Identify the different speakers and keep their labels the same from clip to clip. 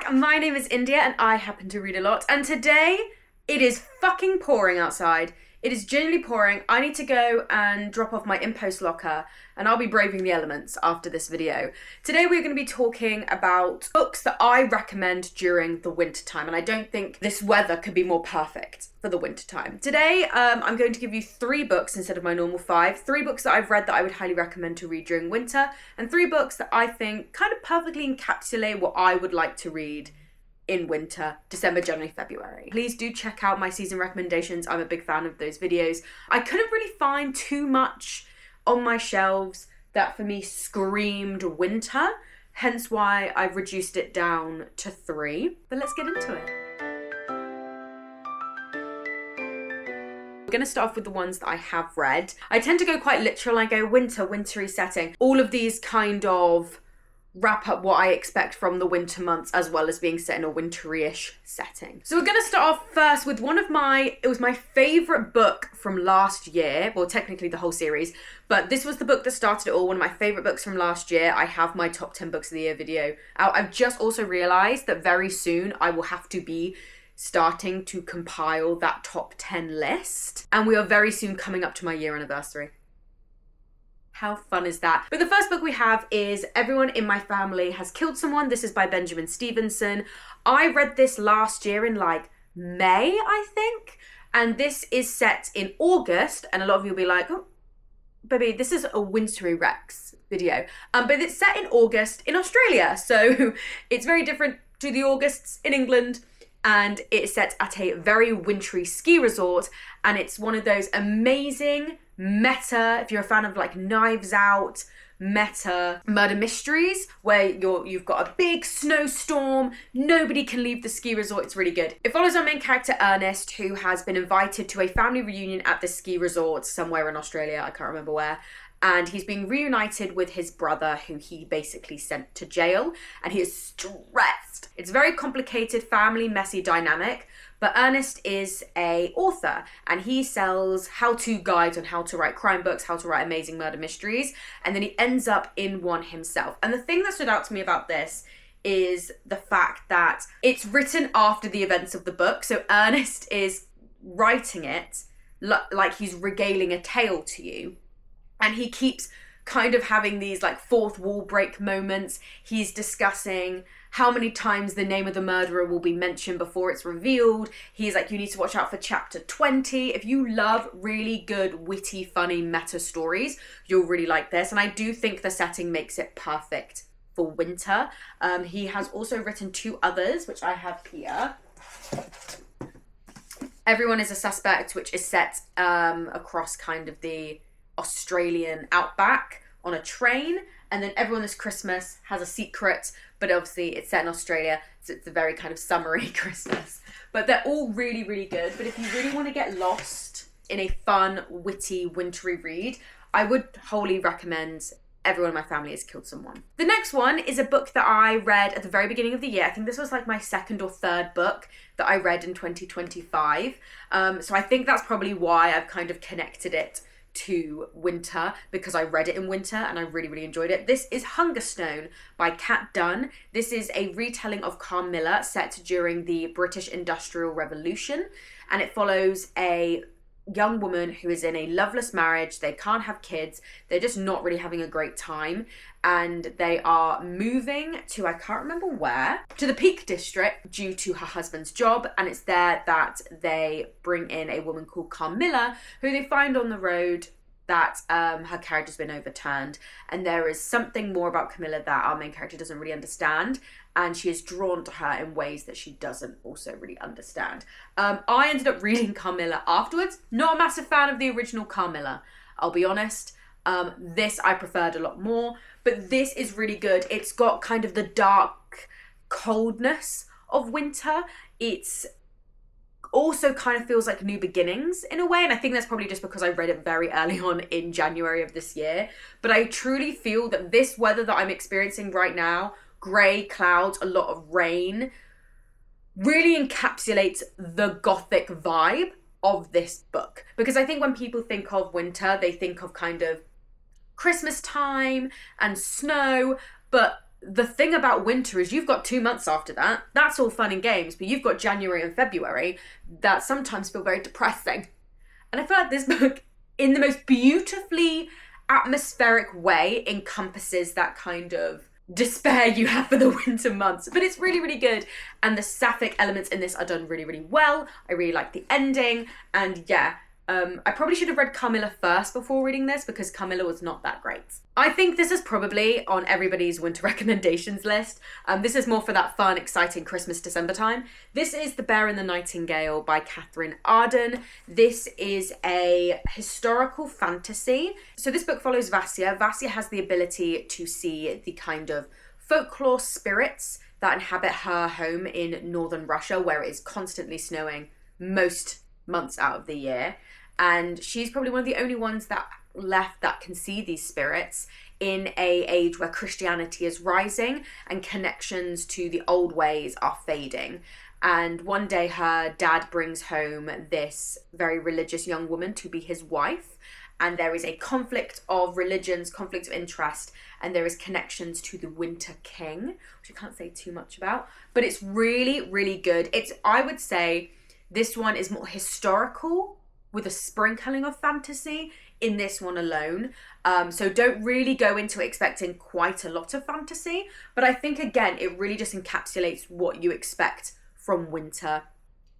Speaker 1: back. My name is India and I happen to read a lot. And today it is fucking pouring outside. It is genuinely pouring. I need to go and drop off my InPost locker and I'll be braving the elements after this video. Today we're going to be talking about books that I recommend during the winter time, and I don't think this weather could be more perfect for the winter time. Today I'm going to give you 3 books instead of my normal 5. 3 books that I've read that I would highly recommend to read during winter, and 3 books that I think kind of perfectly encapsulate what I would like to read in winter, December, January, February. Please do check out my season recommendations. I'm a big fan of those videos. I couldn't really find too much on my shelves that for me screamed winter, hence why I've reduced it down to 3. But let's get into it. We're going to start off with the ones that I have read. I tend to go quite literal. I go winter, wintry setting. All of these kind of wrap up what I expect from the winter months, as well as being set in a wintry-ish setting. So we're going to start off first with it was my favourite book from last year, well technically the whole series, but this was the book that started it all, one of my favourite books from last year. I have my top 10 books of the year video out. I've just also realised that very soon I will have to be starting to compile that top 10 list, and we are very soon coming up to my year anniversary. How fun is that? But the first book we have is Everyone in My Family Has Killed Someone. This is by Benjamin Stevenson. I read this last year in like May, I think. And this is set in August. And a lot of you will be like, oh, baby, this is a Wintry Rex video. But it's set in August in Australia. So it's very different to the Augusts in England. And it's set at a very wintry ski resort. And it's one of those amazing meta, if you're a fan of like Knives Out, meta murder mysteries where you've got a big snowstorm, nobody can leave the ski resort. It's really good. It follows our main character Ernest, who has been invited to a family reunion at the ski resort somewhere in Australia, I can't remember where, and he's being reunited with his brother, who he basically sent to jail, and he is stressed. It's a very complicated family messy dynamic. But Ernest is an author and he sells how-to guides on how to write crime books, how to write amazing murder mysteries, and then he ends up in one himself. And the thing that stood out to me about this is the fact that it's written after the events of the book. So Ernest is writing it like he's regaling a tale to you, and he keeps kind of having these like fourth wall break moments. He's discussing how many times the name of the murderer will be mentioned before it's revealed. He's like, you need to watch out for chapter 20. If you love really good, witty, funny meta stories, you'll really like this. And I do think the setting makes it perfect for winter. He has also written 2 others, which I have here. Everyone is a Suspect, which is set across kind of the Australian outback on a train, and then Everyone This Christmas has a secret, but obviously it's set in Australia, so it's a very kind of summery Christmas. But they're all really, really good. But if you really want to get lost in a fun, witty, wintry read, I would wholly recommend Everyone in My Family Has Killed Someone. The next one is a book that I read at the very beginning of the year. I think this was like my 2nd or 3rd book that I read in 2025. So I think that's probably why I've kind of connected it to winter, because I read it in winter and I really, really enjoyed it. This is Hungerstone by Kat Dunn. This is a retelling of Carmilla set during the British Industrial Revolution, and it follows a young woman who is in a loveless marriage. They can't have kids. They're just not really having a great time. And they are moving to, I can't remember where, to the Peak District due to her husband's job. And it's there that they bring in a woman called Carmilla, who they find on the road that her carriage has been overturned. And there is something more about Camilla that our main character doesn't really understand. And she is drawn to her in ways that she doesn't also really understand. I ended up reading Carmilla afterwards. Not a massive fan of the original Carmilla, I'll be honest. This I preferred a lot more, but this is really good. It's got kind of the dark coldness of winter. It's also kind of feels like new beginnings in a way, and I think that's probably just because I read it very early on in January of this year. But I truly feel that this weather that I'm experiencing right now, grey clouds, a lot of rain, really encapsulates the gothic vibe of this book. Because I think when people think of winter, they think of kind of Christmas time and snow, but the thing about winter is you've got 2 months after that. That's all fun and games, but you've got January and February that sometimes feel very depressing. And I feel like this book, in the most beautifully atmospheric way, encompasses that kind of despair you have for the winter months. But it's really, really good. And the sapphic elements in this are done really, really well. I really like the ending. And yeah, I probably should have read Carmilla first before reading this because Carmilla was not that great. I think this is probably on everybody's winter recommendations list. This is more for that fun, exciting Christmas, December time. This is The Bear and the Nightingale by Catherine Arden. This is a historical fantasy. So this book follows Vasya. Vasya has the ability to see the kind of folklore spirits that inhabit her home in northern Russia, where it is constantly snowing most months out of the year. And she's probably one of the only ones that left that can see these spirits in a age where Christianity is rising and connections to the old ways are fading. And one day her dad brings home this very religious young woman to be his wife. And there is a conflict of religions, conflict of interest, and there is connections to the Winter King, which I can't say too much about. But it's really, really good. I would say this one is more historical with a sprinkling of fantasy in this one alone. So don't really go into it expecting quite a lot of fantasy. But I think, again, it really just encapsulates what you expect from winter.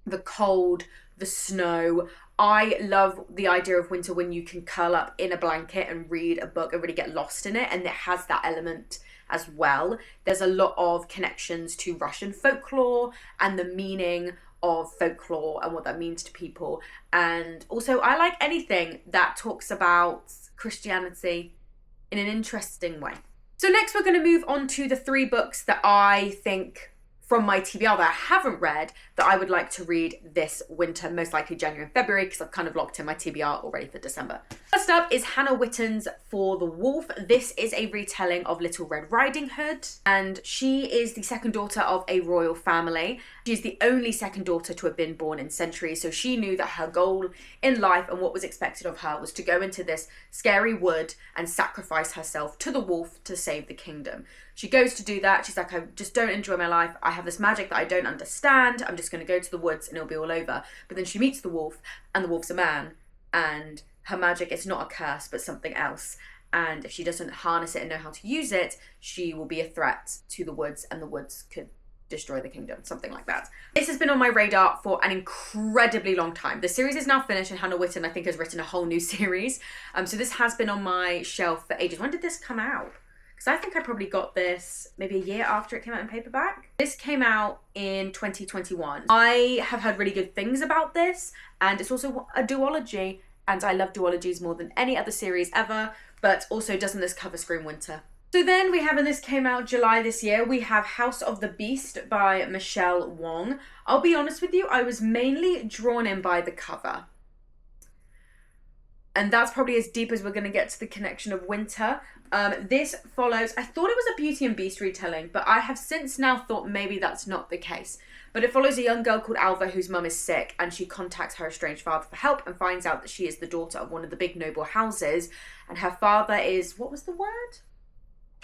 Speaker 1: The cold, the snow. I love the idea of winter when you can curl up in a blanket and read a book and really get lost in it. And it has that element as well. There's a lot of connections to Russian folklore and the meaning of folklore and what that means to people. And also I like anything that talks about Christianity in an interesting way. So next we're going to move on to the 3 books that I think from my TBR that I haven't read that I would like to read this winter, most likely January and February, because I've kind of locked in my TBR already for December. First up is Hannah Witton's For the Wolf. This is a retelling of Little Red Riding Hood, and she is the second daughter of a royal family. She's the only second daughter to have been born in centuries, so she knew that her goal in life and what was expected of her was to go into this scary wood and sacrifice herself to the wolf to save the kingdom. She goes to do that. She's like, I just don't enjoy my life. I have this magic that I don't understand. I'm just going to go to the woods and it'll be all over. But then she meets the wolf, and the wolf's a man, and her magic is not a curse but something else. And if she doesn't harness it and know how to use it, she will be a threat to the woods, and the woods could destroy the kingdom, something like that. This has been on my radar for an incredibly long time. The series is now finished, and Hannah Witton, I think, has written a whole new series. So this has been on my shelf for ages. When did this come out? Because I think I probably got this maybe a year after it came out in paperback. This came out in 2021. I have heard really good things about this, and it's also a duology, and I love duologies more than any other series ever, but also doesn't this cover Scream Winter? So then we have, and this came out July this year, we have House of the Beast by Michelle Wong. I'll be honest with you, I was mainly drawn in by the cover. And that's probably as deep as we're going to get to the connection of winter. This follows, I thought it was a Beauty and Beast retelling, but I have since now thought maybe that's not the case. But it follows a young girl called Alva whose mum is sick, and she contacts her estranged father for help and finds out that she is the daughter of one of the big noble houses. And her father is, what was the word?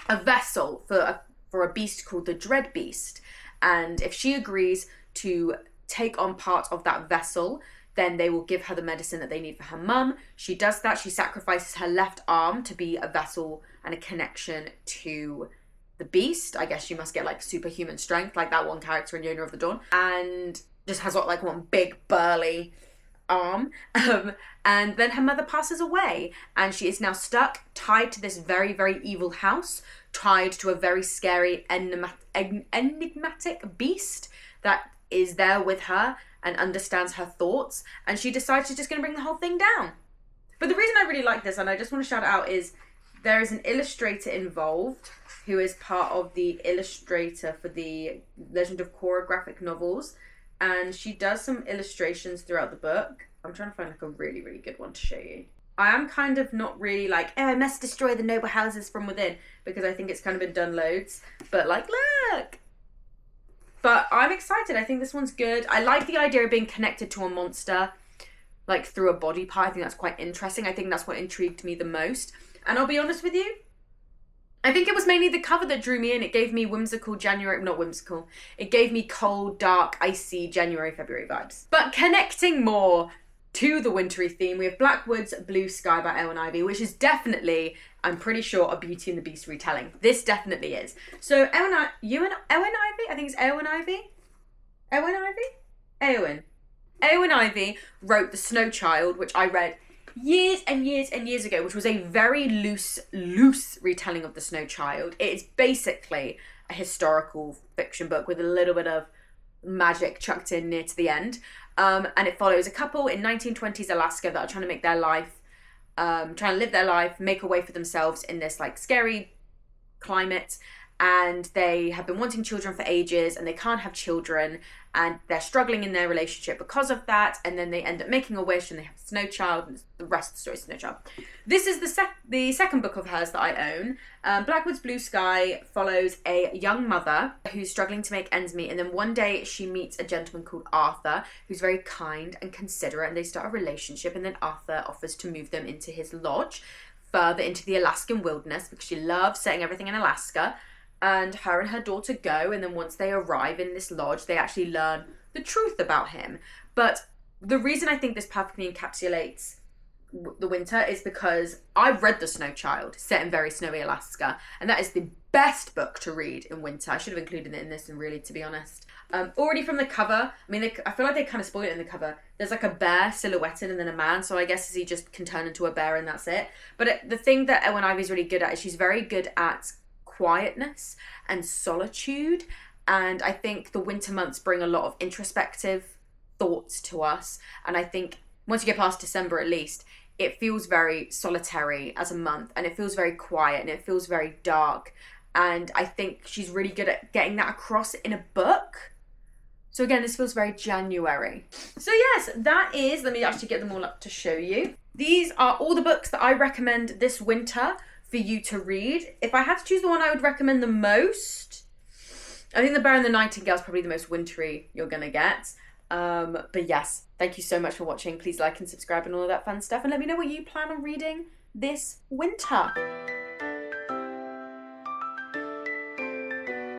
Speaker 1: A vessel for a beast called the Dread Beast. And if she agrees to take on part of that vessel, then they will give her the medicine that they need for her mum. She does that. She sacrifices her left arm to be a vessel and a connection to the beast. I guess she must get like superhuman strength, like that one character in Yona of the Dawn, and just has like one big burly arm. And then her mother passes away, and she is now stuck, tied to this very, very evil house, tied to a very scary, enigmatic beast that is there with her and understands her thoughts, and she decides she's just going to bring the whole thing down. But the reason I really like this, and I just want to shout it out, is there is an illustrator involved who is part of the illustrator for the Legend of Korra graphic novels, and she does some illustrations throughout the book. I'm trying to find like a really, really good one to show you. I am kind of not really like, I must destroy the noble houses from within, because I think it's kind of been done loads, but like, look! But I'm excited. I think this one's good. I like the idea of being connected to a monster, like through a body part. I think that's quite interesting. I think that's what intrigued me the most. And I'll be honest with you, I think it was mainly the cover that drew me in. It gave me whimsical January, not whimsical. It gave me cold, dark, icy January, February vibes. But connecting more to the wintry theme, we have Blackwood's Blue Sky by Eowyn Ivy, which is definitely, I'm pretty sure, a Beauty and the Beast retelling. This definitely is. So Eowyn Ivy? I think it's Eowyn Ivy? Eowyn Ivy wrote The Snow Child, which I read years and years and years ago, which was a very loose retelling of The Snow Child. It is basically a historical fiction book with a little bit of magic chucked in near to the end. And it follows a couple in 1920s Alaska that are trying to make their life, trying to live their life, make a way for themselves in this like scary climate. And they have been wanting children for ages and they can't have children and they're struggling in their relationship because of that. And then they end up making a wish and they have a snow child, and the rest of the story is Snow Child. This is the second book of hers that I own. Blackwood's Blue Sky follows a young mother who's struggling to make ends meet. And then one day she meets a gentleman called Arthur who's very kind and considerate, and they start a relationship. And then Arthur offers to move them into his lodge further into the Alaskan wilderness because she loves setting everything in Alaska. And her and her daughter go, and then once they arrive in this lodge, they actually learn the truth about him. But the reason I think this perfectly encapsulates the winter is because I've read The Snow Child, set in very snowy Alaska, and that is the best book to read in winter. I should have included it in this, and really, to be honest. Already from the cover, I mean, I feel like they kind of spoiled it in the cover. There's like a bear silhouetted and then a man, so I guess he just can turn into a bear and that's it. But the thing that Eowyn Ivy's really good at is she's very good at quietness and solitude, and I think the winter months bring a lot of introspective thoughts to us, and I think once you get past December at least, it feels very solitary as a month, and it feels very quiet and it feels very dark, and I think she's really good at getting that across in a book. So again, this feels very January. So yes, that is, let me actually get them all up to show you. These are all the books that I recommend this winter for you to read. If I had to choose the one I would recommend the most, I think The Bear and the Nightingale is probably the most wintry you're gonna get. But yes, thank you so much for watching. Please like and subscribe and all of that fun stuff, and let me know what you plan on reading this winter.